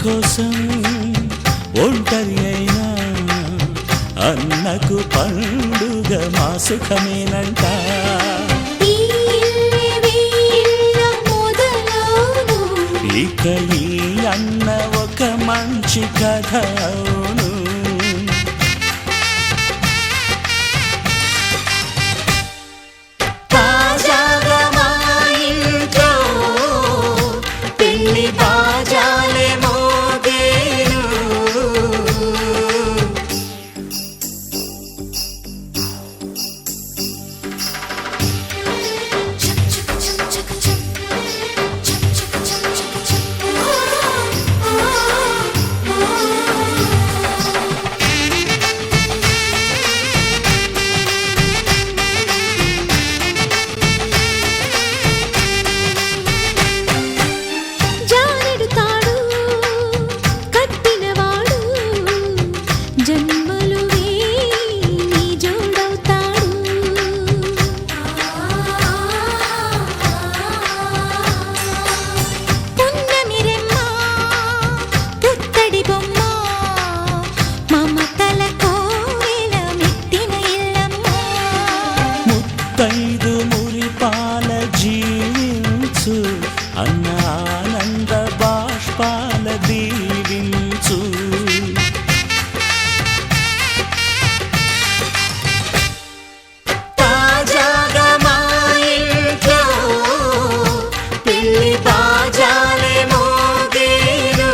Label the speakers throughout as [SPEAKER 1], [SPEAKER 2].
[SPEAKER 1] కోసం ఒంటరి అయినా అన్నకు పండుగ మా సుఖమేనంట. ఇక ఈ అన్న ఒక మంచి కథ అవును. తాజాగా మా ఇంట్లో పెళ్లి బాజాలే మోగేను. ముత్తైదు మురిపాల జీవించు అన్న ఆనంద బాష్పాల దీవించు. తాజాగా మా ఇంట్లో పెళ్లి బాజాలే మోగేను.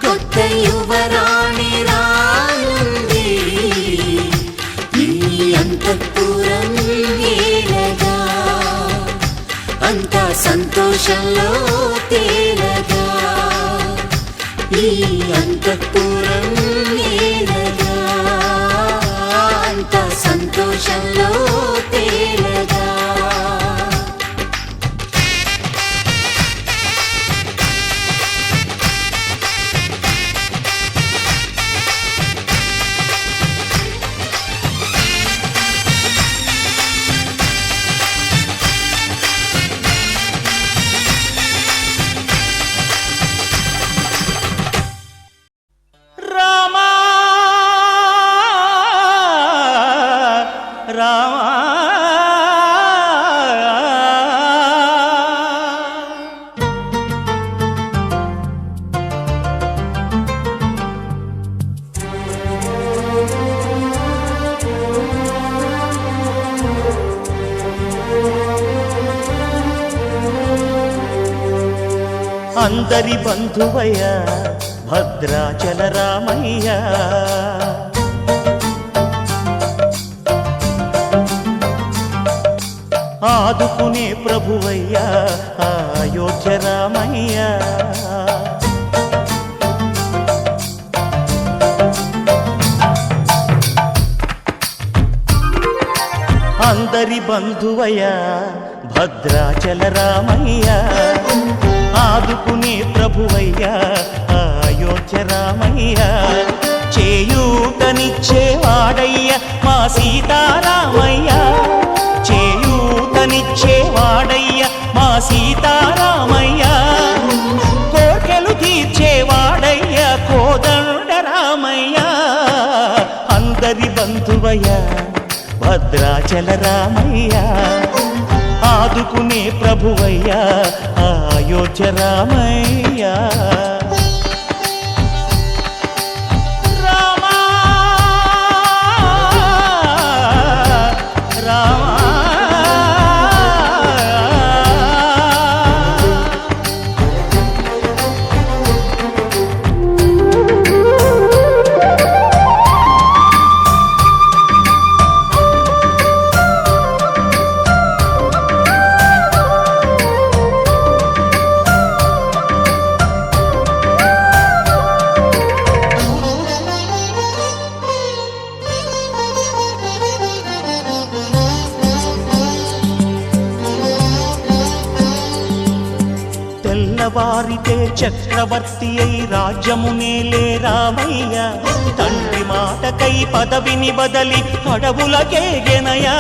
[SPEAKER 1] కొత్త యువరాణి రానుంది ఈ అంతఃపురం ఏలగా. అంతా సంతోషంలో తేలగా ఈ అంతఃపురం ఏలగా. అంతా సంతోషంలో తేలగా. అందరి బంధువయ్య భద్రాచల రామయ్య. ఆదుకునే ప్రభువయ్య అయోధ్య రామయ్య. అందరి బంధువయ్య భద్రాచల రామయ్య. ఆదుకునే ప్రభువయ్య అయోధ్య రామయ్య. చేయూతనిచ్చేవాడయ్య మా సీతారామయ్య. చేయూతనిచ్చేవాడయ్య మా సీతారామయ్య. కోర్కెలు తీర్చేవాడయ్య కోదండ రామయ్య. అందరి బంధువయ్య భద్రాచల రామయ్య. ఆదుకునే ప్రభువయ్య అయోధ్య రామయ్య. తెల్లవారితే చక్రవర్తి అయి రాజ్యమునేలే రామయ్య. తండ్రి మాటకై పదవిని బదలి అడవులకేగెనయా.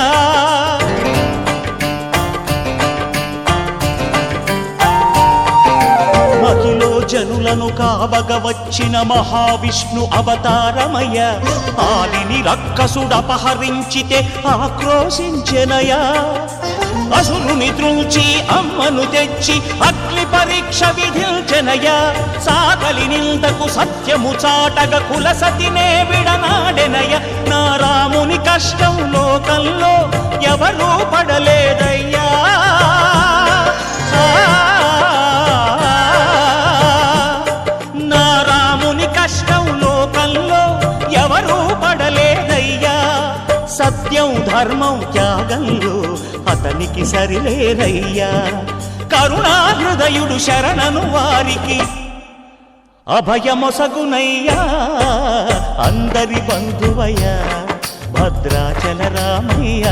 [SPEAKER 1] మహిలో జనులను కావగ వచ్చిన మహావిష్ణు అవతారమయ. ఆలిని రక్కసుడపహరించితే ఆక్రోశించెనయా. అసురుని త్రుంచి అమ్మను తెచ్చి అగ్ని పరీక్ష విధించెనయా. సాగలి నిందకు సత్యము చాటగ కులసతినే విడనాడెనయ. నా రాముని కష్టం లోకంలో ఎవరూ పడలేదయ్యా. నా రాముని కష్టం లోకంలో ఎవరూ పడలేదయ్యా. సత్యం ధర్మం త్యాగంలో అతనికి సరిలేరయ్యా. కరుణాహృదయుడు శరణను వారికి అభయమొసగునయ్యా. అందరి బంధువయ్యా భద్రాచల రామయ్య.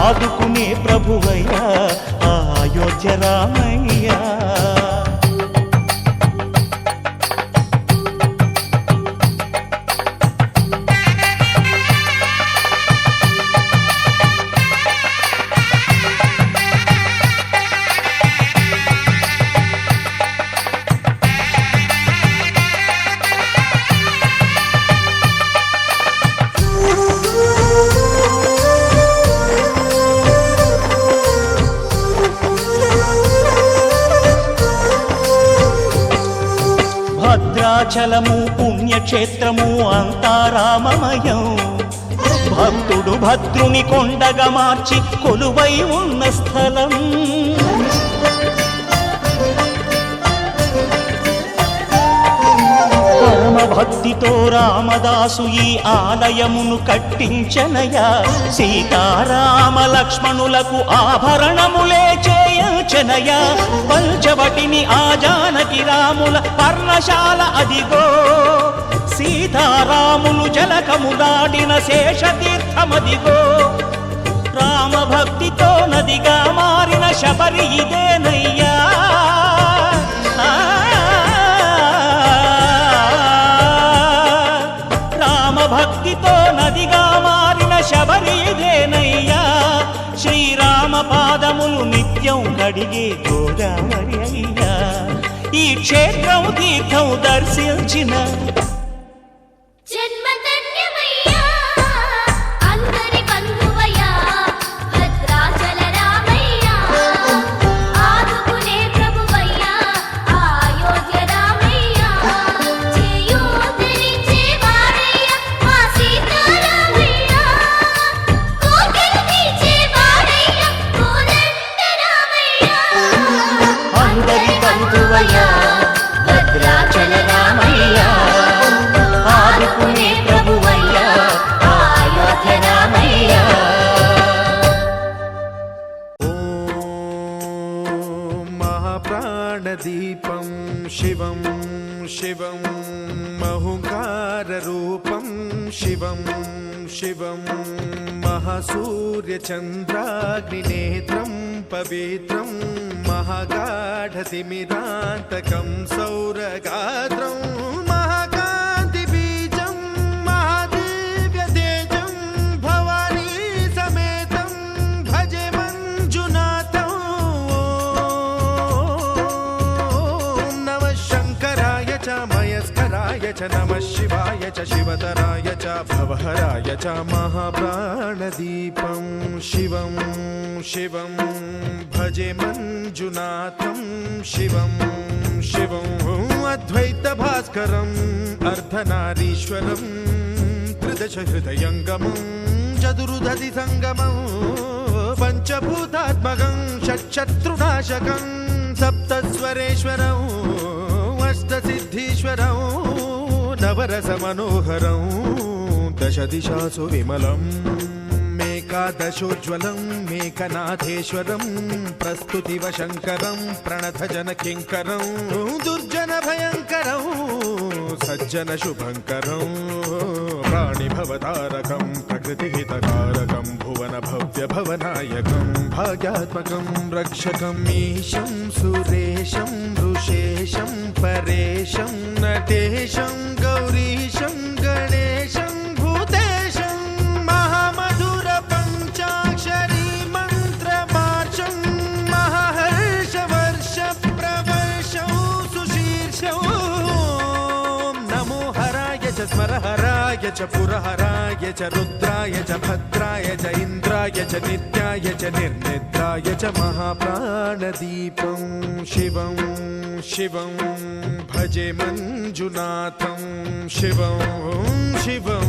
[SPEAKER 1] ఆదుకునే ప్రభువయ్యా అయోధ్య రామయ్య. భద్రాచలము పుణ్యక్షేత్రము అంతా రామమయం. భక్తుడు భద్రుని కొండగా మార్చి కొలువై ఉన్న స్థలం. పరమ భక్తితో రామదాసు ఈ ఆలయమును కట్టించనయా. సీతారామ లక్ష్మణులకు ఆభరణములే చేయించనయా. పంచవటిని ఆ జానకి రాముల పర్ణశాల అదిగో. సీతారాములు జలకము దాడిన శేషతీర్థమదిగో. రామభక్తితో నదిగా మారిన శబరి ఇదేనయ్యా. భక్తితో నదిగా మారిన శబరి ఇదేనయ్యా. శ్రీరామ పాదములు నిత్యం కడిగే గోదావరి అయ్యా. ఈ క్షేత్రం తీర్థం దర్శించిన భద్రాచల రామయ్య. ఆదుకునే ప్రభువయ్య అయోధ్య రామయ్య.
[SPEAKER 2] ఓం మహాప్రాణదీపం శివం శివం మహుంకారరూపం శివం శివం మహాసూర్యచంద్రాగ్నినేత్రం పవిత్రం మహాగాఢతిమిరాంతకం సౌరగాత్రం మహాకాంతిబీజం మహాదివ్యతేజం భవానీ సమేతం భజే మంజునాథం. ఓం నమః శంకరాయ చ మయస్కరాయ చ నమః శివాయ చ శివతరాయ చ భవహరాయ చ మహాప్రాణదీపం శివం శివం భజే మంజునాథం శివం శివం అద్వైత భాస్కరం అర్ధనారీశ్వరం త్రిదశ హృదయంగమం చతురుదధి సంగమం పంచభూతాత్మకం షట్శత్రునాశకం సప్తస్వరేశ్వరం అష్టసిద్ధీశ్వరం నవరస మనోహరం దశ దిశాసు విమలం ఏకాదశోజ్వలం మేకనాథేశ్వరం ప్రస్తుతివ శంకరం ప్రణత జన కింకరం దుర్జన భయంకరం సజ్జన శుభంకరం ప్రాణిభవతారకం ప్రకృతి హితకారకం భువన భవ్య భవనాయకం భాగ్యాత్మకం రక్షకం ఈశం సురేశం ఋషేశం పరేశం నటేశం గౌరీశం గణేశం భూతేశం మహామధుర పంచాక్షరీ మంత్రమార్షం మహర్ష వర్ష ప్రవర్షం సుష च पुरहराय च रुद्राय च भद्राय च इन्द्राय च नित्याय च निर्निद्राय च महाप्राणदीपं शिवं शिवं भजे मञ्जुनाथं शिवं शिवं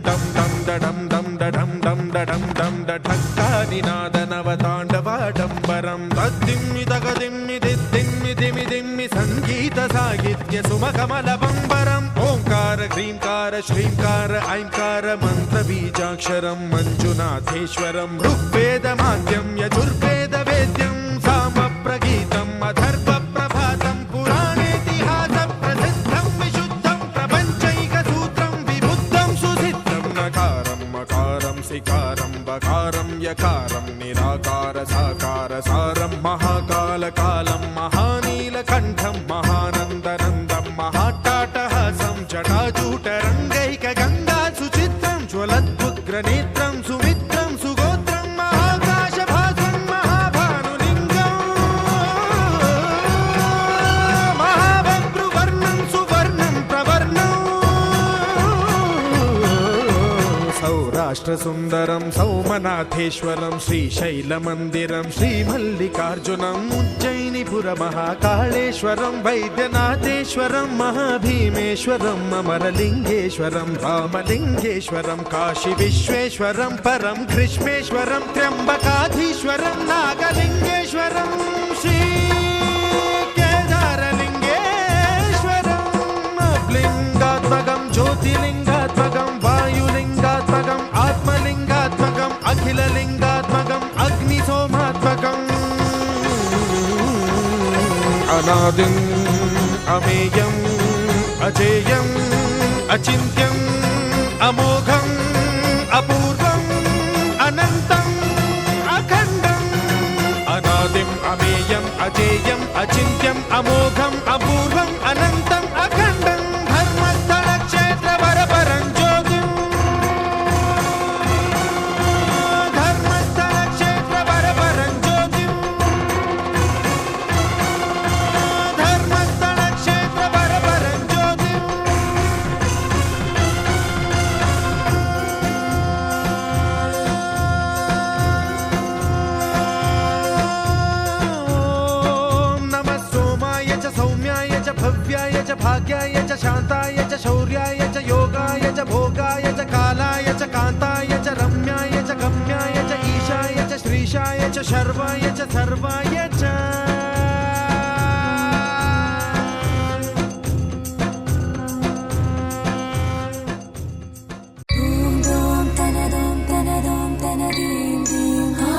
[SPEAKER 2] डं डं डडं डं डडं डं डडं डं डठक्कानिनादनवताण्डवाडम्बरं तद्दिम्मि तगदिम्मि दिद्दिम्मि दिमि दिम्मि सङ्गीतसाहित्य सुमकमलबम्बरम् ओङ्कार ह्रीङ्कार श्रीङ्कार ऐङ्कार मन्त्रबीजाक्षरं मञ्जुनाथेश्वरं ऋग्वेदमाद्यं यजुर्वेदवेद्यं सामप्रगीतम् अथर्वप्रभातं पुराणेतिहासप्रसिद्धं विशुद्धं प्रपञ्चैकसूत्रं विबुद्धं सुसिद्धं नकारं मकारं सिकारं बकारं यकारं निराकार साकार सारं महाकालकालं महानीलकण्ठं महानन्दनन्दं महाट्टाटहासं जटाजूटरङ्गैकगङ्गा सुचित्रं ज्वलद्वुग्रनेत्रं सुमित्रं सुगोत्रं महाकाशभासं महाभानुलिङ्गं महाभद्रुवर्णं सुवर्णं प्रवर्णं सौराष्ट्रसुन्दरं सौमनाथेश्वरं श्रीशैलमन्दिरं श्रीमल्लिकार्जुनम् उज्जयिनीपुरमहाकाळेश्वरं वैद्यनाथेश्वरं महाभीमेश्वरं अमरलिङ्गेश्वरं रामलिङ्गेश्वरं काशीविश्वेश्वरं परं कृष्णेश्वरं त्र्यम्बकाधीश्वरं नागलिङ्गेश्वरं श्रीकेदारलिङ्गेश्वरं लिङ्गात्मकं ज्योतिलिङ्गात्मकं वायुलिङ्गात्मकम् आत्मलिङ्गात्मकम् अखिललिङ्गात्मकम् अग्निसोमात्मकम् अनादिम् अमेयम् अजेयम् अचिन्त्यम् अमोघम् अपूर्वम् अनन्तम् अखण्डम् अनादिम् अमेयम् अजेयम् अचिन्त्यम् अमोघम् अपूर्वम् अनन्तम् अखण्डम् धर्मस्थलक्षेत्रवरपरं ज्योतिम् धर्मस्थलक्षेत्रवरपरं ज्योतिम् धर्मस्थलक्षेत्रवरपरं ज्योतिम् ॐ नमः सोमाय च सौम्याय च भव्याय च भाग्याय च शान्ताय च शौर्याय च योगाय च भोगाय च कालाय च कान्ताय च रम्याय च गम्याय च ईशाय च श्रीशाय च शर्वाय च सर्वाय च
[SPEAKER 3] Dum dum tanadum tanadum tanadim dim ha.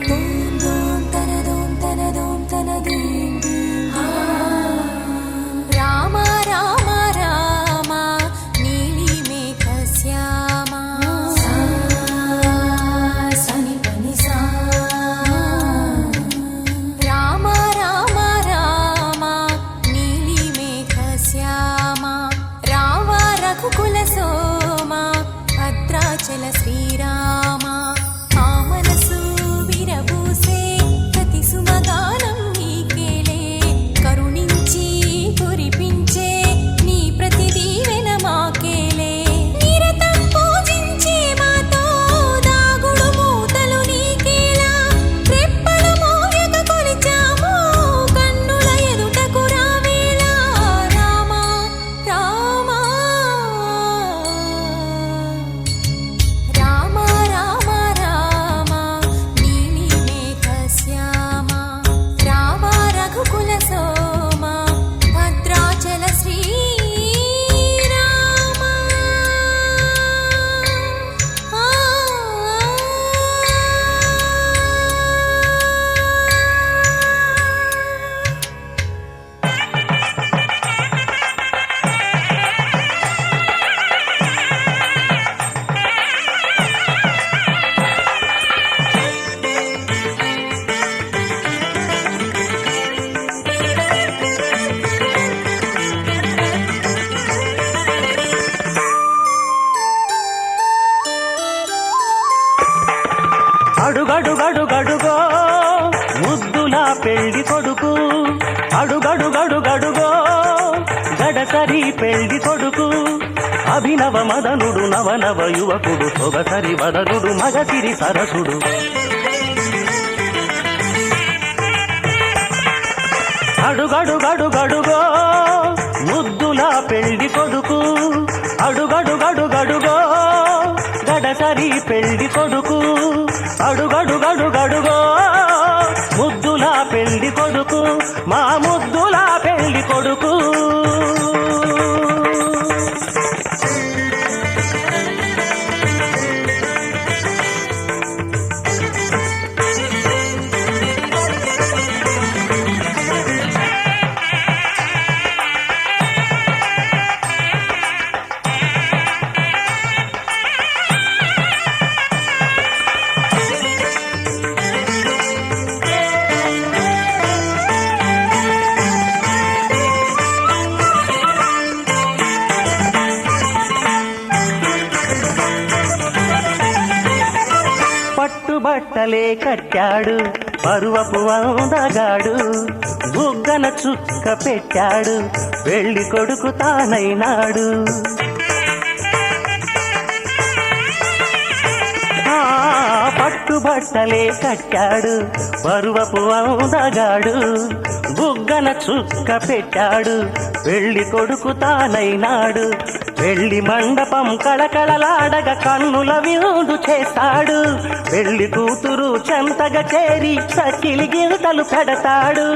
[SPEAKER 3] Dum dum tanadum tanadum tanadim dim ha. Rama Rama Rama Nili Megha Syama Sa Sani Pani Sa. Rama Rama Rama Nili Megha Syama Rava Raghukula Soma Bhadrachala Srirama ఆ మనసు విరబూసే ప్రతి సుమగానం నీకేలే కరుణించి కురిపించే నీ ప్రతి దీవెన మాకేలే నిరతం పూజించే మాతో దాగుడు మూతలు నీకేలా రెప్పలు మోయక కొలిచాము కన్నుల ఎదుటకు రావేలా రామ రామ రామ రామ రామ నీలి మేఘ శ్యామ రావ రఘుకుల సోమ భద్రాచల శ్రీరామ
[SPEAKER 1] అడుగడుగడుగడుగో ముద్దుల పెళ్లి కొడుకు అడుగడుగడుగడుగో గడసరి పెళ్లి కొడుకు
[SPEAKER 4] అభినవ మదనుడు నవనవ యువకుడు సొగసరి వదనుడు మగసిరి సరసుడు అడుగడుగడుగడుగో ముద్దుల పెళ్లి కొడుకు అడుగడుగడుగడుగో గడసరి పెళ్లి కొడుకు అడుగడుగడుగడుగో ముద్దుల పెళ్లి కొడుకు మా ముద్దుల పెళ్లి కొడుకు పట్టుబట్టలే కట్టాడు పరువపు అందగాడు బుగ్గన చుక్క పెట్టాడు పెళ్లి కొడుకు తానైనాడు పట్టుబట్టలే కట్టాడు పరువపు అందగాడు బుగ్గన చుక్క పెట్టాడు పెళ్లి కొడుకు తానైనాడు పెళ్లి మండపం కళకళలాడగ కన్నుల విందు చేస్తాడు పెళ్లి కూతురు చెంతగా చేరి సకిలి గింతలు పెడతాడు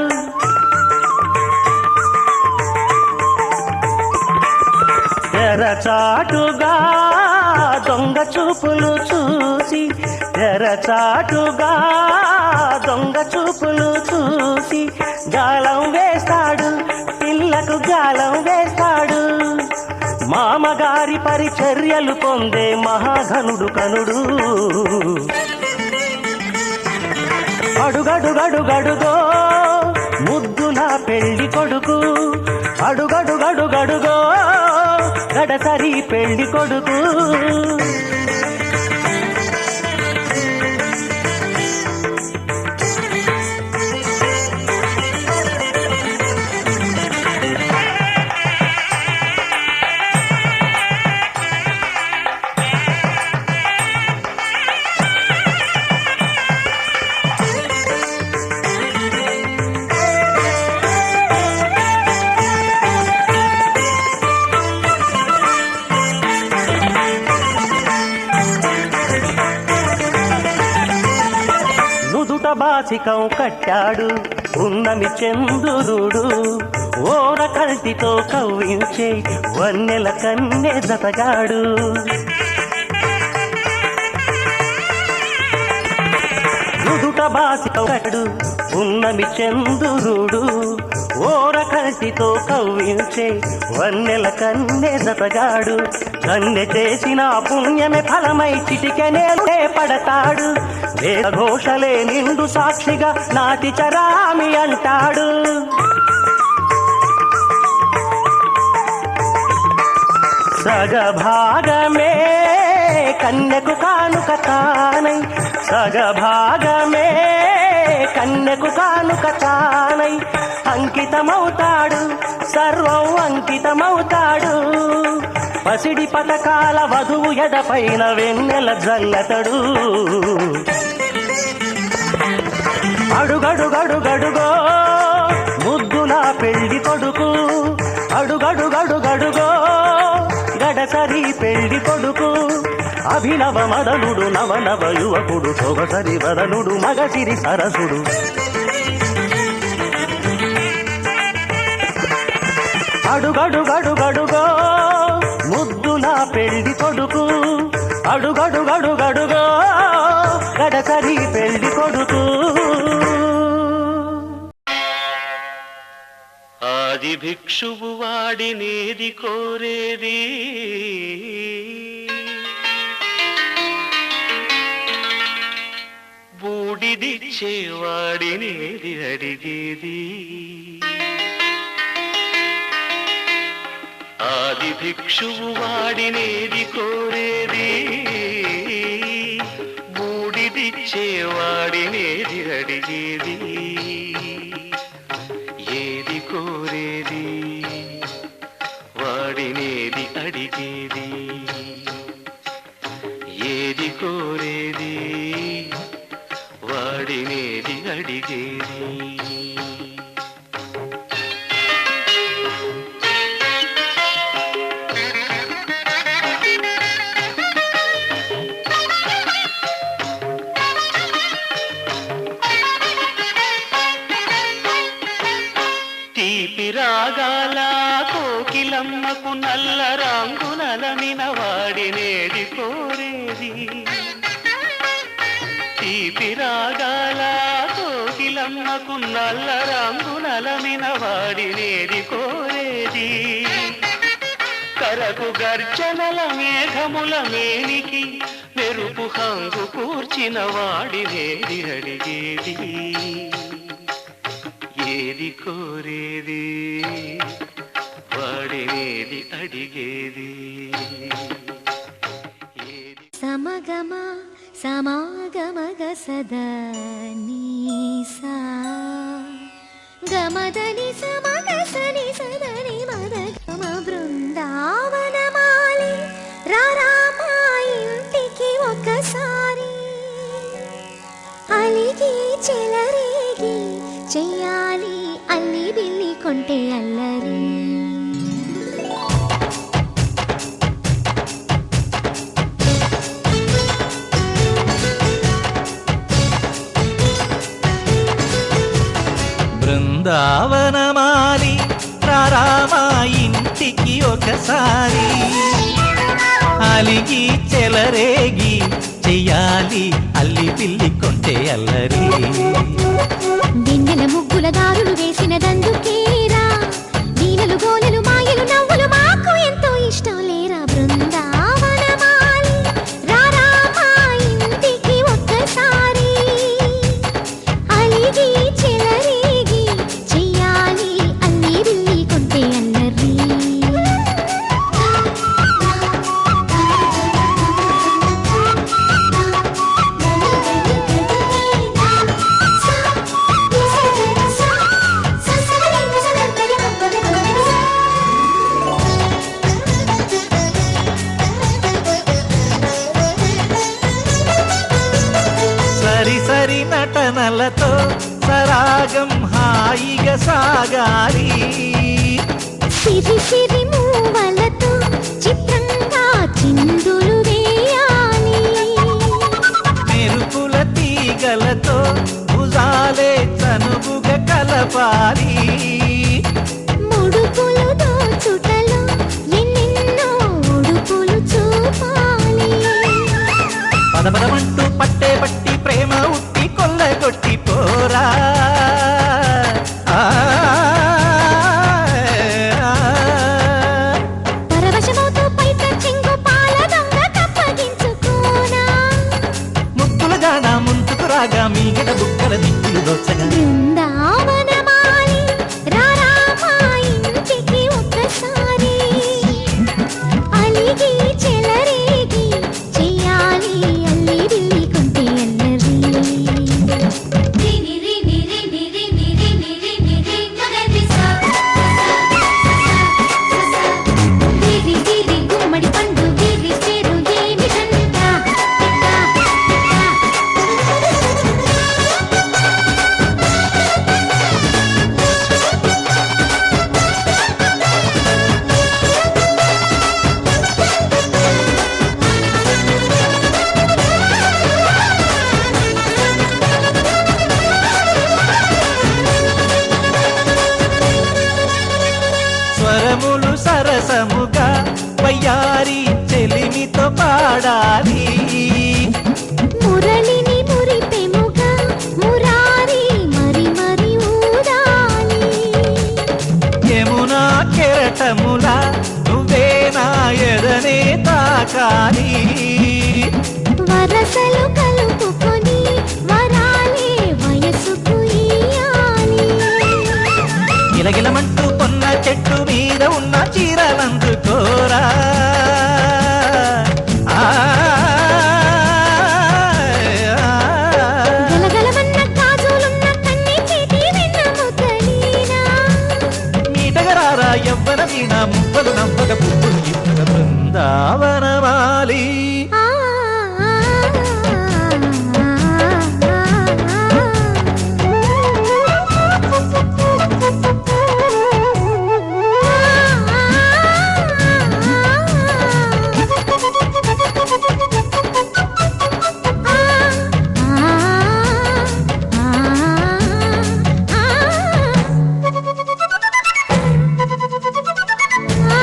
[SPEAKER 4] తెరచాటుగా దొంగ చూపులు చూసి తెరచాటుగా దొంగ చూపులు చూసి గాలం వేస్తాడు పిల్లకు గాలం వేస్తాడు మామగారి పరిచర్యలు పొందే మహాఘనుడు కనుడు అడుగడుగడుగడుగో ముద్దుల పెళ్లి కొడుకు అడుగడుగడుగడుగో గడసరి పెళ్లి కొడుకు బాసికం కట్టాడు ఉన్నమి చంద్రుడు ఓర కల్టితో కవ్వించే వన్నెల కన్నె జతగాడు నుదుట బాసికం కట్టాడు ఉన్నమి చంద్రుడు ఓర కల్టితో కవ్వించే వన్నెల కన్నె జతగాడు కన్నె చేసిన పుణ్యమే ఫలమై చిటికెనే పడతాడు వేద ఘోషలే నిండు సాక్షిగా నాటి చరామి అంటాడు సగభాగమే కన్యకు కానుక తానై సగభాగమే కన్యకు కానుక తానై అంకితమవుతాడు సర్వం అంకితమవుతాడు పసిడి పథకాల వధువు ఎడపైన వెన్నెల జల్లతడు అడుగడుగడుగడుగో ముద్దుల పెళ్లి కొడుకు అడుగడుగడుగడుగో గడసరి పెళ్లి కొడుకు అభినవ మదనుడు నవనవ యువకుడు సొగసరి వదనుడు మగసిరి సరసుడు అడుగడుగడుగడుగో ముద్దుల పెళ్లి కొడుకు అడుగడుగడుగడుగో గడసరి పెళ్లి కొడుకు ఆది భిక్షువు వాడినేది కోరేది బూడిదిచ్చేవాడినేది అడిగేది ఆది భిక్షువు వాడినేది కోరేది బూడిదిచ్చేవాడినేది అడిగేది ఏది కోరేది వాడినేది అడిగేది కోకిలమ్మకు నల్ల రంగునలమిన వాడినేది కోరేది తీపి రాగాల కోకిలమ్మకు నల్ల రంగునలమిన వాడినేది కోరేది కరకు గర్జనల మేఘముల మేనికి మెరుపు హంగు కూర్చిన వాడినేది అడిగేది ఏది కోరేది వాడినేది అడిగేది
[SPEAKER 3] సమగమ సమాగమగ సదనీసా గమదని సమగ సని సదని మదగమ బృందావనమాలి రారామా ఇంటికి ఒకసారి అలిగి చెలరేగి చెయ్యాలి అల్లి బిల్లి కొంటే అల్లరి
[SPEAKER 1] బృందావనమాలి రారామా ఇంటికి ఒకసారి అలిగి చెలరేగి చెయ్యాలి అల్లి పిల్లి కొంటే అల్లరి
[SPEAKER 3] దిన్నెల ముగ్గుల దారులు వేసిన దందుకేరా వీణలు గోలెలు మాయలు నవ్వులు మాకు ఎంతో ఇష్టం లేరా బృందావనమాలి రారామా ఇంటికి ఒక్కసారి అలిగి చెలరేగి చెయ్యాలి అల్లి బిల్లి కొంటే అల్లరి
[SPEAKER 1] సరి సరి నటనలతో సరాగం హాయిగా సాగాలి
[SPEAKER 3] సిరి సిరి మూవలతో చిత్రంగా చిందులు వేయాలి
[SPEAKER 1] మెరుపుల తీగలతో భుజాలే చనువుగా కలపాలి
[SPEAKER 3] ముడుపులు దోచుటలో ఎన్నెన్నో ఉడుపులు చూపాలి
[SPEAKER 1] పదపదమంటూ పట్టే పట్టి ప్రేమ ఉట్టి కొల్లగొట్టి పోరా
[SPEAKER 3] పరవశమవుతూ పైట చెంగు పాల దొంగ కప్పగించుకోనా
[SPEAKER 1] ముక్కుల జాన ముందుకు రాగా మీగడ బుక్కల దిక్కులు దోచగా
[SPEAKER 3] బృందావనమాలి రారామా ఇంటికి ఒక్కసారి అలిగి చెలరేగి చెయ్యాలి అల్లి బిల్లి కొంటే అల్లరి గుమ్మడి పండు వీరి పేరు ఏమిటంట
[SPEAKER 1] స్వరములు సరసముగా వయ్యారి చెలిమితో పాడాలి
[SPEAKER 3] మురళిని మురిపెముగా మురారి మరి మరి ఊదాలి
[SPEAKER 1] యమునా కెరటముల నువ్వే నా ఎదనే తాకాలి
[SPEAKER 3] వరసలు కలుపుకొని వరాలే వయసుకు ఇయ్యాలి
[SPEAKER 1] గిలగిలమంటూ కొన్న చెట్టు మీద ఉన్న చీరలందుకోరా
[SPEAKER 3] గలగలమన్న కాజులున్న కన్ని చేతి వెన్న ముద్దలీనా
[SPEAKER 1] మీటగరారా ఎవ్వర వీణ మువ్వలు నవ్వగ పువ్వులు ఇప్పుడ బృందావనమాలి
[SPEAKER 3] ఆ ఆ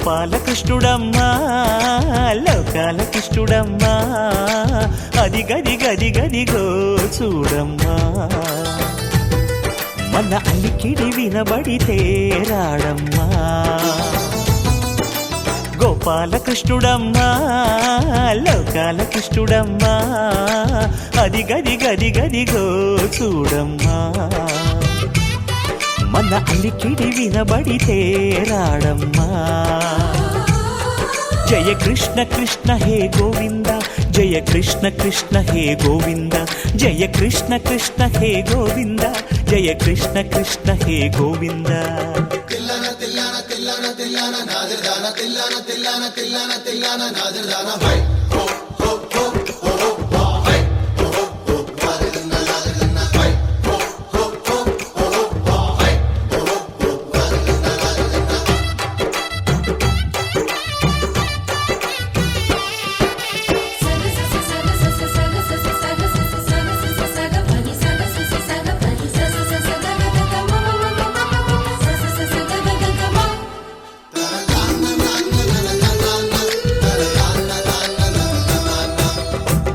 [SPEAKER 1] గోపాలకృష్ణుడమ్మా లోకాల కృష్ణుడమ్మా అది గది గది గదిగో చూడమ్మా మన అలికిడి వినబడితే రాడమ్మా గోపాలకృష్ణుడమ్మా లోకాల కృష్ణుడమ్మా అది గది గది గదిగో చూడమ్మా మన అలికిడి వినబడితే రాడమ్మా జయ కృష్ణ కృష్ణ హే గోవింద జయ కృష్ణ కృష్ణ హే గోవింద జయ కృష్ణ కృష్ణ హే గోవింద జయ కృష్ణ కృష్ణ హే గోవింద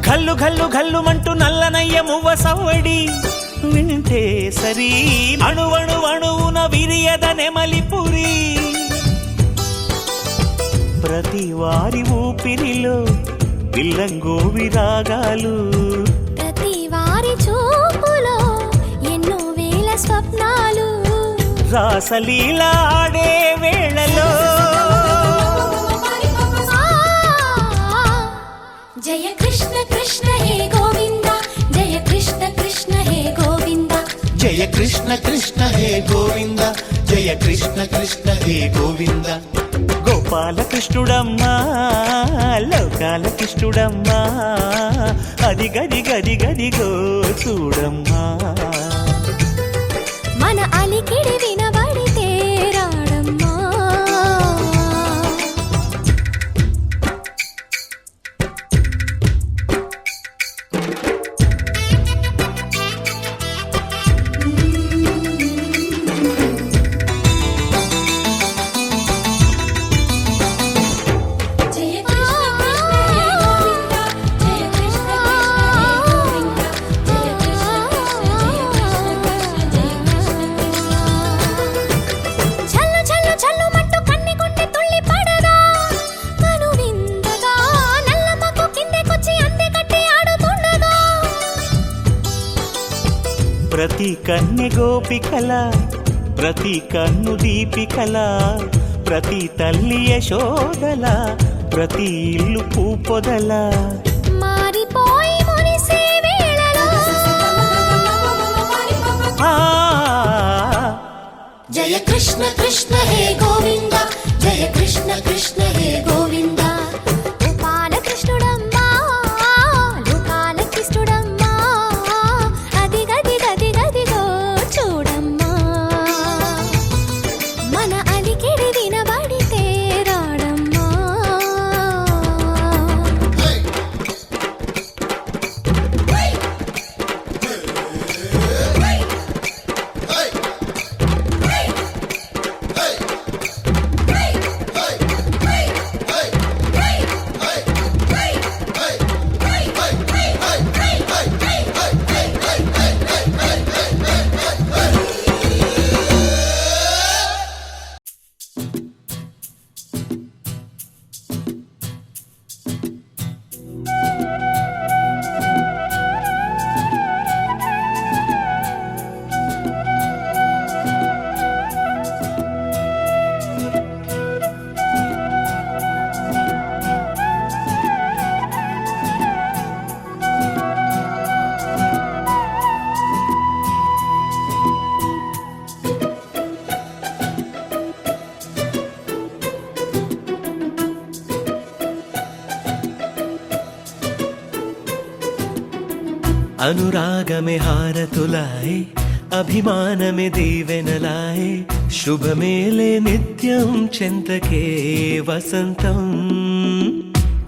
[SPEAKER 1] ఘల్లు ఘల్లు ఘల్లుమంటూ నల్లనయ్య మువ్వ సవ్వడి వింటే సరి అణువణు అణువున విరియద నెమలిపురి ప్రతి వారి ఊపిరిలో పిల్లంగోవి రాగాలు
[SPEAKER 3] ప్రతి వారి చూపులో ఎన్నో వేల స్వప్నాలు
[SPEAKER 1] రాసలీల ఆడే వేళలో
[SPEAKER 3] జయ కృష్ణ కృష్ణ హే గోవింద జయ కృష్ణ కృష్ణ హే గోవింద
[SPEAKER 1] జయ కృష్ణ కృష్ణ హే గోవింద జయ కృష్ణ కృష్ణ హే గోవింద గోపాలకృష్ణుడమ్మా లోకాల కృష్ణుడమ్మా అది గది గది గదిగో చూడమ్మా
[SPEAKER 3] మన అలికిడి వినబడితే రాడమ్మా
[SPEAKER 1] ప్రతి కన్నె గోపికల ప్రతి కన్ను దీపికల ప్రతి తల్లి యశోదల ప్రతి ఇల్లు పూపొదల
[SPEAKER 3] మారిపోయి మురిసే వేళలో జయ కృష్ణ కృష్ణ హే గోవింద జయ కృష్ణ కృష్ణ హే గోవింద గోపాలకృష్ణుడమ్మా లోకాల కృష్ణుడమ్మా అది గది గది గదిగో చూడమ్మా మన అలికిడి వినబడితే రాడమ్మా
[SPEAKER 1] అనురాగమే హారతులాయే అభిమానమే దీవెనలాయే శుభమేలే నిత్యం చెంతకే వసంతం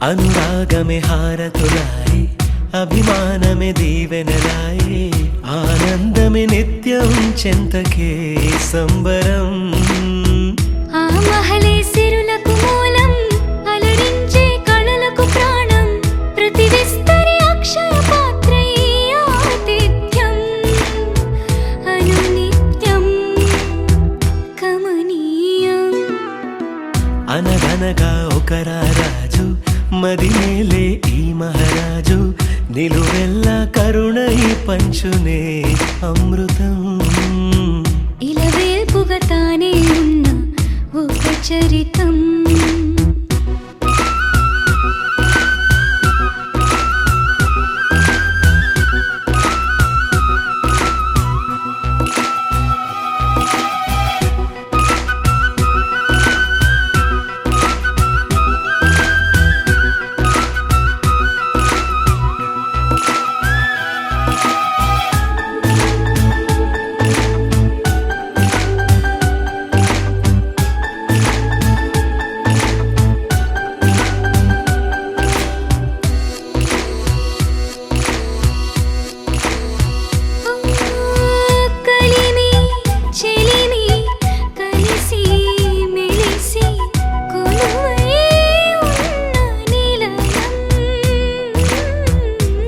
[SPEAKER 1] అనురాగమే హారతులాయే అభిమానమే దీవెనలాయే ఆనందమే నిత్యం చెంతకే సంబరం
[SPEAKER 3] ఆ మహలే సిరులకు
[SPEAKER 1] అనగనగా ఒక రాజు మదినేలే ఈ మహారాజు నిలువెల్ల కరుణై పంచునే అమృతం
[SPEAKER 5] ఇలవేల్పుగా తానే ఉన్న ఒక చరితం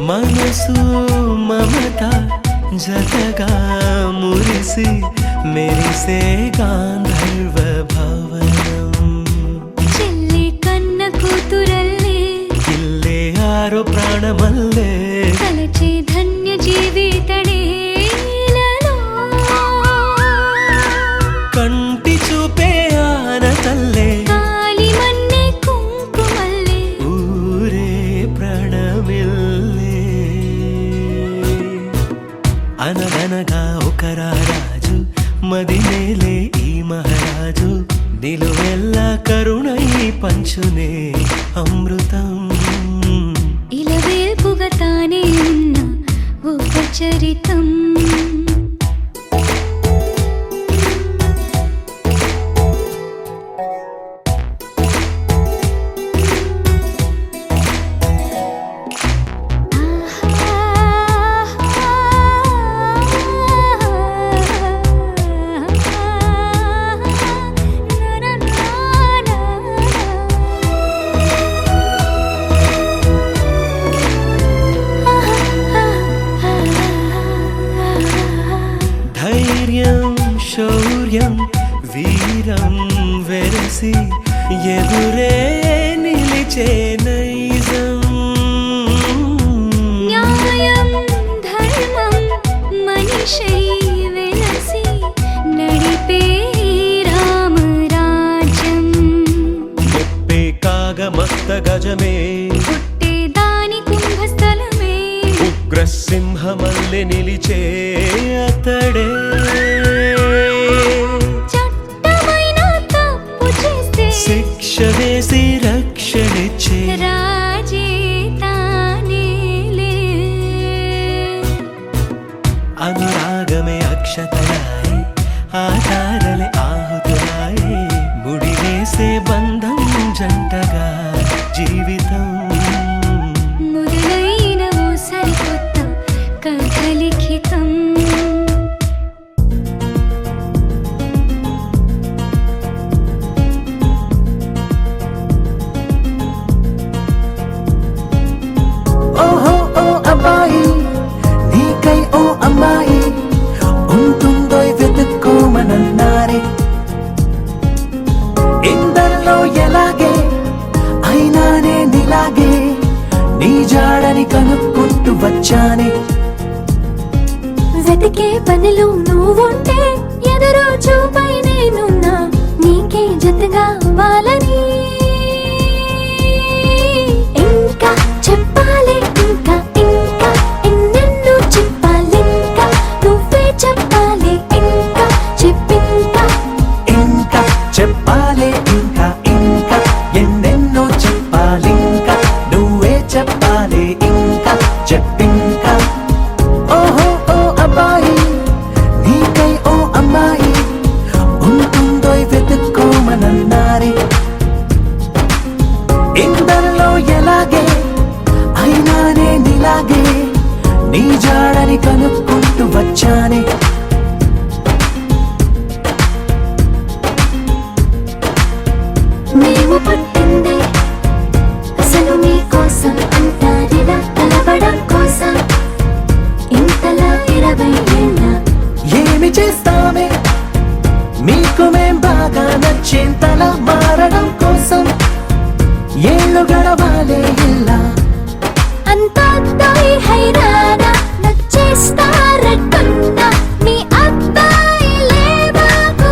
[SPEAKER 1] మనసు మమత జతగా మురిసి మెరిసే గాంధర్వ భవనం
[SPEAKER 5] చెల్లి కన్న కూతురల్లే
[SPEAKER 1] ఇల్లే ఆరో ప్రాణమల్లే
[SPEAKER 5] తలచే ధన్య జీవితడేలలో
[SPEAKER 1] కంటి చూపే ఆనతల్లే
[SPEAKER 5] కాలి మన్నే కుంకుమల్లే
[SPEAKER 1] ఊరే ప్రాణమిల్లే అనగనగా ఒక రాజు మదినేలే ఈ మహారాజు నిలువెల్ల కరుణై పంచునే అమృతం
[SPEAKER 5] ఇలవేల్పుగా తానే ఉన్న ఒక చరితం
[SPEAKER 1] ధైర్యం శౌర్యం వీరం వెరసి ఎదురే నిలిచే నైజం
[SPEAKER 5] న్యాయం ధర్మం మనిషై వెలసి నడిపే రామరాజ్యం
[SPEAKER 1] ముప్పే కాగమస్త గజమే
[SPEAKER 5] పుట్టే దాని కుంభస్థలమే
[SPEAKER 1] ఉగ్రసింహమల్లె నిలిచే అతడే
[SPEAKER 5] చట్టమైన తప్పు చేస్తే
[SPEAKER 1] శిక్ష వేసి రక్షణిచ్చే
[SPEAKER 5] రాజే తానేలే
[SPEAKER 1] అనురాగమే అక్షతరాయి ఆధారలే ఆహుతురాయి ముడివేసే బంధం జంటగా జీవితం
[SPEAKER 5] మొదలైన ఓ సరికొత్త కథ లిఖితం
[SPEAKER 6] ఓహో ఓ అబ్బాయి నీకై ఓ అమ్మాయి ఉంటుందో వెతుక్కోమనన్నారే ఇందరిలో ఎలాగే అయినానే నీలాగే నీ జాడని కనుక్కుంటూ వచ్చానే
[SPEAKER 5] వెతికే పనిలో నువ్వుంటే ఎదురు చూపై నేనున్నా నీకే జతగా అవ్వాలని ఇంకా చెప్పాలి ఇంకా ఇంకా ఎన్నెన్నో చెప్పాలి ఇంకా నువ్వే చెప్పాలి ఇంకా చెప్పింకా
[SPEAKER 6] ఇంకా చెప్పాలి ఇంకా ఇంకా ఎన్నెన్నో చెప్పాలింకా నువ్వే చెప్పాలి ఇంకా చెప్పింకా ఓహో ఓ అబ్బాయి నీకై ఓ అమ్మాయి ఉంటుందో వెతుక్కోమనన్నారే ఇందరిలో ఎలాగే అయినానే నీలాగే నీ జాడని కనుక్కుంటూ వచ్చానే
[SPEAKER 5] మేము పుట్టిందే అసలు నీ కోసం అంటారిలా కలవడం కోసం ఇంతలా 20 ఏళ్ళ
[SPEAKER 6] ఏమి చేస్తామే మీకు మేం బాగా నచ్చేంతలా మారడం కోసం ఏళ్ళు గడవాలే ఇలా
[SPEAKER 5] అంతా హైరానా నచ్చేస్తారట్టున్నా మీ అబ్బాయిలే బాబు.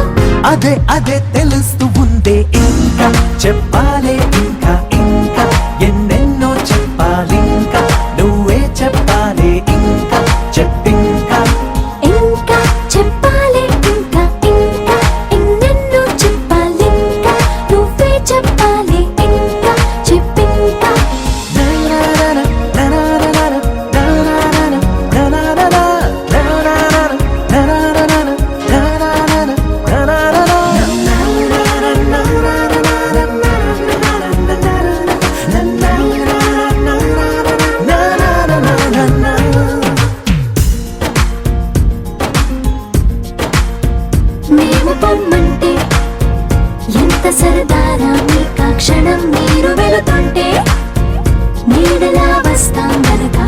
[SPEAKER 6] అదే అదే తెలుస్తూ ఉందే ఇంకా చెప్పాలే ఇంకా ఇంకా ఎన్నెన్నో చెప్పాలింకా నువ్వే చెప్పాలే ఇంకా చెప్పింకా
[SPEAKER 5] ఇంకా చెప్పాలి ఇంకా ఇంకా ఎన్నెన్నో చెప్పాలింకా నువ్వే చెప్పాలి ఇంకా చెప్పింకా. మేము పొమ్మంటే ఎంత సరదారా మీకా క్షణం మీరు వెళుతుంటే నీడలా వస్తాం గనక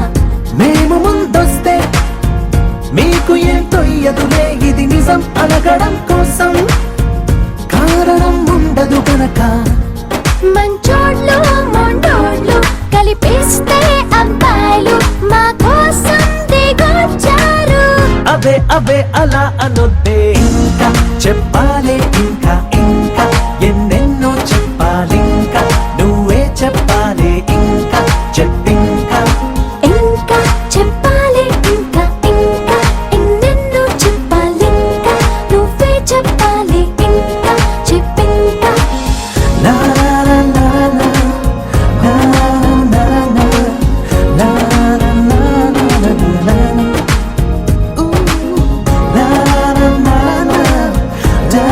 [SPEAKER 6] మేము ముందొస్తే మీకు ఏం తొయ్యదులే ఇది నిజం అడగడం కోసం కారణం ఉండదు గనక
[SPEAKER 5] మంచోళ్ళు మొండోళ్ళు కలిపిస్తే అబ్బాయిలు మా కోసం దిగొచ్చారు.
[SPEAKER 6] అవే అవే అలా అనొద్దే ఇంకా చెప్పాలే ఇంకా ఇంకా ఎన్నెన్నో చెప్పాలింకా నువ్వే చెప్పాలే ఇంకా చెప్పింకా
[SPEAKER 5] ఇంకా చెప్పాలి ఇంకా ఇంకా ఎన్నెన్నో చెప్పాలింకా నువ్వే చెప్పాలి ఇంకా చెప్పింకా.
[SPEAKER 6] నా నా నా నా నా నా నా నా నా నా నా ఊ నా నా నా నా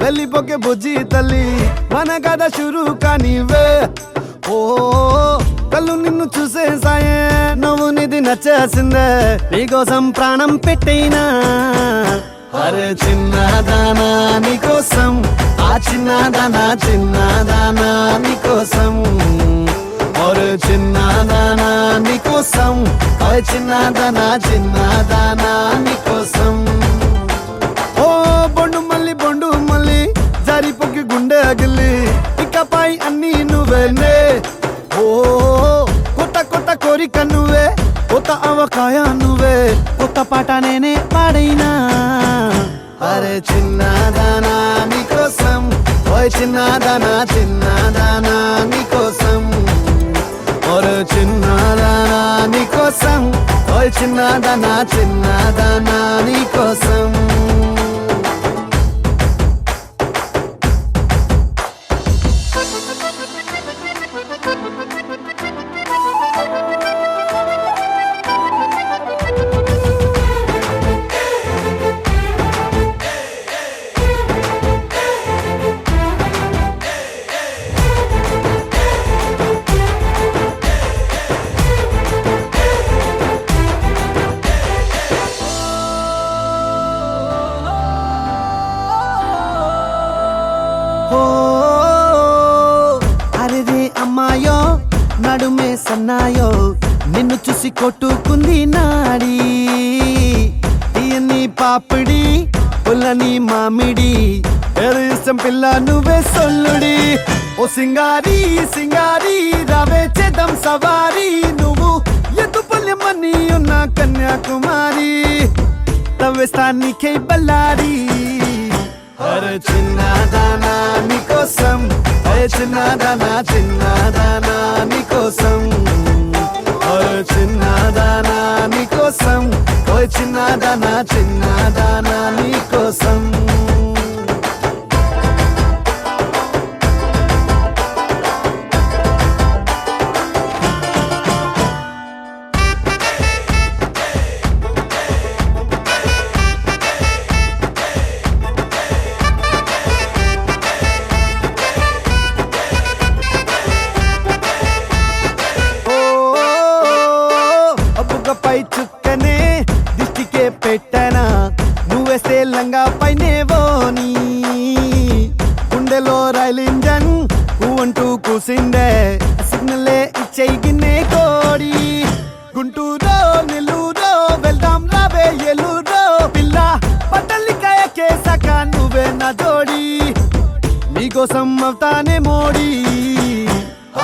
[SPEAKER 7] వెళ్ళిపోకే బుజ్జి తల్లి మన కథ షురు కానివే ఓ కళ్ళు నిన్ను చూసేసాయే నువ్వు నిధి నచ్చేసిందే నీకోసం ప్రాణం పెట్టైనా అరే చిన్నదానా నీకోసం ఆ చిన్నదానా చిన్నదానా నీకోసం ఒరే చిన్నదానా నీకోసం ఓ చిన్నదానా చిన్నదానా నీకోసం ఓ బొండు మళ్ళీ జారిపోకి గుండె అగిలి ఇకపై అన్ని నువ్వేనే ఓ కొత్త కోరిక నువ్వే కొత్త అవకాయ నువ్వే కొత్త పాట నేనే పాడైనా అరే చిన్నదానా నీకోసం ఓయ్ చిన్నదానా చిన్నదానా నీకోసం ఒరే చిన్నదానా నీకోసం ఓయ్ చిన్నదానా చిన్నదానా నీకోసం అమ్మాయో నడుమే సన్నాయో నిన్ను చూసి కొట్టుకుంది నాడి తీయని పాపిడి పుల్లని మామిడి ఏరు ఇష్టం పిల్ల నువ్వే సొల్లుడి ఓ సింగారి సింగారి రావే చేద్దాం సవారి నువ్వు ఎద్దు పల్లెమని ఉన్న కన్యాకుమారి తవ్వేస్తానికై బల్లారి అరే చిన్నదానా నీకోసం అరే చిన్నదానా చిన్నదానా నీకోసం అరే చిన్నదానా నీకోసం ఓయ్ చిన్నదానా చిన్నదానా నీకోసం పై చుక్కనే దిష్టికే పెట్టనా నువ్వేస్తే లంగా పైనేవోని గుండెలో రైలు ఇంజన్ అంటూ కూసిందే సిగ్నలే ఇచ్చేయి గిన్నే కోడి గుంటూరో నెల్లూరో వెళ్దాం రావే ఎల్లూరో పిల్ల పట్టలికాయ కేసాక నువ్వే నా జోడి నీకోసం అవుతానే మోడీ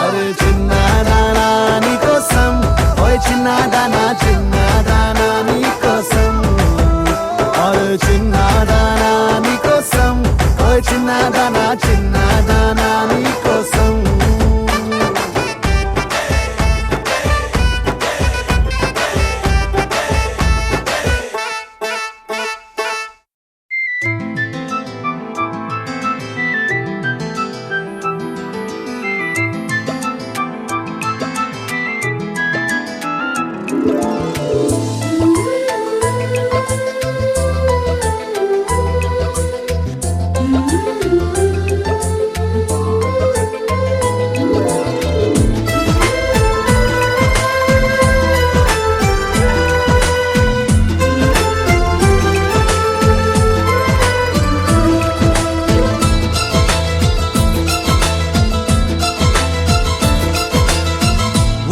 [SPEAKER 7] అరే చిన్నదానా నీకోసం ఓయ్ చిన్నదానా చిన్నదానా నీకోసం ఓయ్ చిన్నదానా నీకోసం ఓయ్ చిన్నదానా చిన్నదానా నీకోసం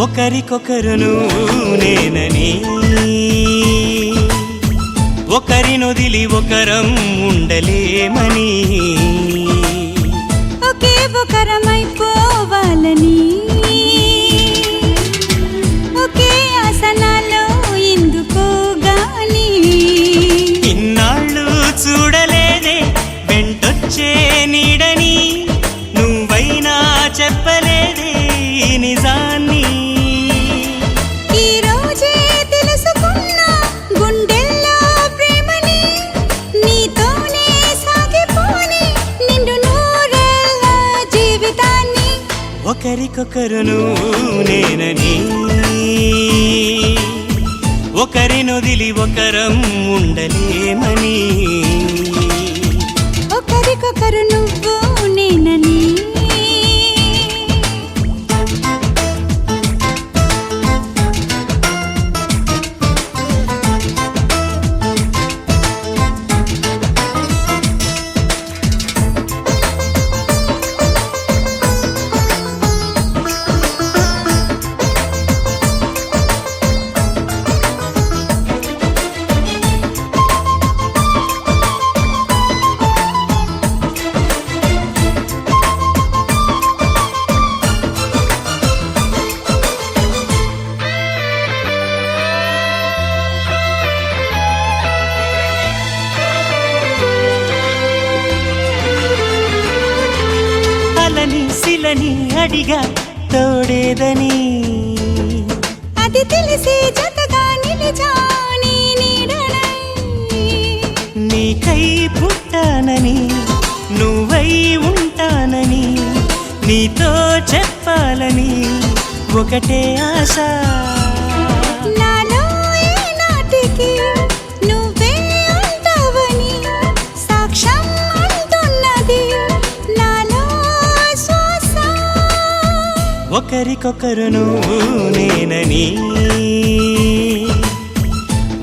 [SPEAKER 1] ఒకరికొకరును నేనని ఒకరినొదిలి ఒకరం ఉండలేమని
[SPEAKER 5] ఒకే ఒకరమైపోవాలని ఒకే ఆసనాలో ఎందుకో గాని
[SPEAKER 1] ఇన్నాళ్ళు చూడలేదే వెంటొచ్చే నీడని నువ్వైనా చెప్పలేదే నిజాన్ని ఒకరికొకరును నేనని ఒకరినొదిలి ఒకరం ఉండలేమని
[SPEAKER 5] ఒకరికొకరు ఒకరు నువ్వు నేనని.
[SPEAKER 1] అలని శిలని అడిగా తోడేదని,
[SPEAKER 5] అది తెలిసి జతగా నిలిచా నీ నీడనై.
[SPEAKER 1] నీకై పుట్టానని నువ్వై ఉంటానని నీతో చెప్పాలని ఒకటే ఆశ.
[SPEAKER 5] నాలో ఏనాటికి నువ్వే ఉంటావని సాక్ష్యం అంటున్నది నాలో శ్వాస.
[SPEAKER 1] ఒకరికొకరు నువ్వు నేనని,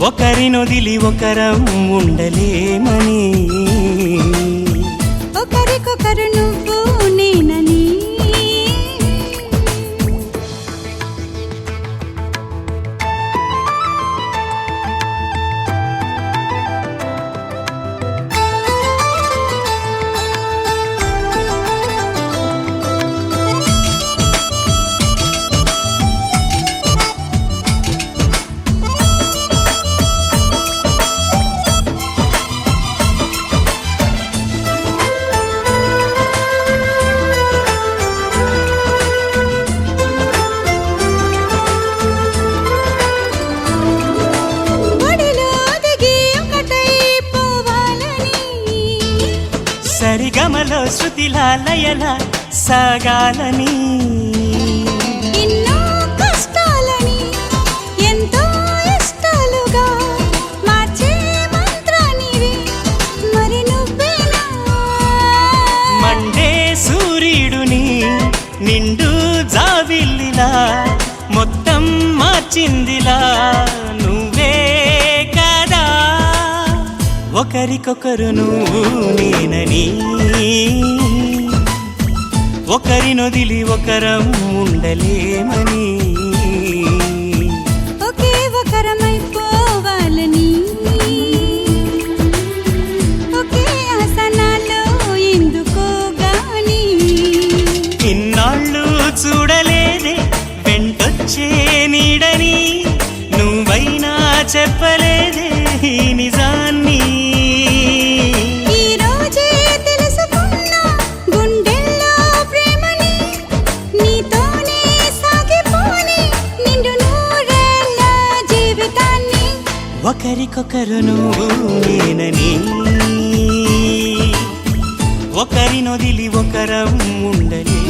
[SPEAKER 1] ఒకరినొదిలి ఒకరం ఉండలేమని.
[SPEAKER 5] ఒకరికొకరు నువ్వు నేనని.
[SPEAKER 1] సరిగమలో శృతిలా లయలా సాగాలని.
[SPEAKER 5] ఎన్నో కష్టాలని ఎంతో ఇష్టాలుగా మార్చే మంత్రానివి మరి నువ్వేనా.
[SPEAKER 1] మండే సూర్యుడుని నిండు జావిల్లిలా మొత్తం మార్చిందిలా నువ్వే కదా. ఒకరికొకరు నువ్వు నేనని, ఒకరినొదిలి ఒకరం ఉండలేమని.
[SPEAKER 5] ఒకే ఒకరమైపోవాలని ఒకే ఆసనాలో ఎందుకో గాని.
[SPEAKER 1] ఇన్నాళ్ళు చూడలేదే వెంటొచ్చే నీడని, నువ్వైనా చెప్పలేదే ఈ నిజాన్ని.
[SPEAKER 5] ఈ రోజే తెలుసుకున్నా గుండెల్లో ప్రేమని, నీతోనే సాగిపోని నిండు నూరేళ్ళ జీవితాన్ని.
[SPEAKER 1] ఒకరికొకరు నువ్వు నేనని, ఒకరినొదిలి ఒకరం ఉండలే